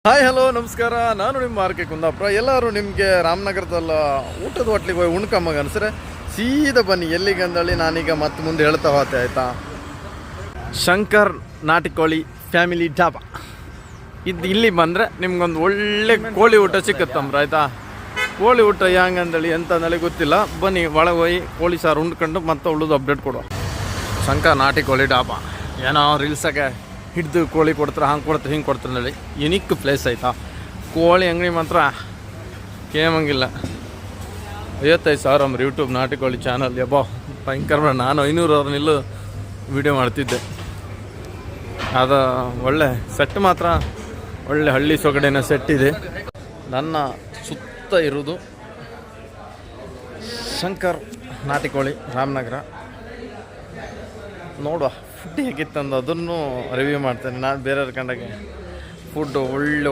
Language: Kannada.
ಹಾಯ್ ಹಲೋ ನಮಸ್ಕಾರ. ನಾನು ನಿಮ್ಮ ಆರ್ ಕೆ ಕುಂದಾಪುರ. ಎಲ್ಲರೂ ನಿಮಗೆ ರಾಮನಗರದಲ್ಲ ಊಟದ ಹೋಟ್ಲಿಗೆ ಹೋಗಿ ಉಣ್ಕಮ್ಮಗೆ ಅನ್ಸ್ರೆ ಸೀದಾ ಬನ್ನಿ. ಎಲ್ಲಿಗೆ ಅಂದಳಿ ನಾನೀಗ ಮತ್ತೆ ಮುಂದೆ ಹೇಳ್ತಾ ಹೋತೆ ಆಯಿತಾ. ಶಂಕರ್ ನಾಟಿಕೋಳಿ ಫ್ಯಾಮಿಲಿ ಢಾಬಾ ಇದು ಇಲ್ಲಿ ಬಂದರೆ ನಿಮ್ಗೊಂದು ಒಳ್ಳೆ ಕೋಳಿ ಊಟ ಸಿಕ್ಕತ್ತಂಬ್ರ ಆಯಿತಾ. ಕೋಳಿ ಊಟ ಹೆಂಗಂದಳಿ ಎಂತ ಅಂದಳಿ ಗೊತ್ತಿಲ್ಲ. ಬನ್ನಿ ಒಳಗೆ ಹೋಗಿ ಕೋಳಿ ಸಾರು ಉಂಡ್ಕೊಂಡು ಮತ್ತೆ ಉಳಿದು ಅಪ್ಡೇಟ್ ಕೊಡುವ. ಶಂಕರ್ ನಾಟಿಕೋಳಿ ಢಾಬಾ ಏನೋ ರೀಲ್ಸಾಗೆ ಹಿಡಿದು ಕೋಳಿ ಕೊಡ್ತಾರೆ, ಹಂಗೆ ಕೊಡ್ತಾರೆ, ಹಿಂಗೆ ಕೊಡ್ತಾರೆ ಹೇಳಿ. ಯುನಿಕ್ ಪ್ಲೇಸ್ ಆಯಿತಾ. ಕೋಳಿ ಅಂಗಡಿ ಮಾತ್ರ ಕೇಮಂಗಿಲ್ಲ. 55,000 ಅಂಬ್ರಿ ಯೂಟ್ಯೂಬ್ ನಾಟಿಕೋಳಿ ಚಾನಲ್. ಯಬ್ಬಾ ಭಯಂಕರ. ನಾನು 500 ನಿಲ್ಲು ವೀಡಿಯೋ ಮಾಡ್ತಿದ್ದೆ. ಅದು ಒಳ್ಳೆ ಸೆಟ್ ಮಾತ್ರ ಒಳ್ಳೆ ಹಳ್ಳಿ ಸೊಗಡಿನ ಸೆಟ್ ಇದೆ. ನನ್ನ ಸುತ್ತ ಇರೋದು ಶಂಕರ್ ನಾಟಿಕೋಳಿ ರಾಮನಗರ. ನೋಡುವ ಫುಡ್ ಹೇಗಿತ್ತಂದು ಅದನ್ನು ರಿವ್ಯೂ ಮಾಡ್ತೇನೆ ನಾನು ಬೇರೆಯವ್ರ ಕಂಡಾಗೆ. ಫುಡ್ಡು ಒಳ್ಳೆ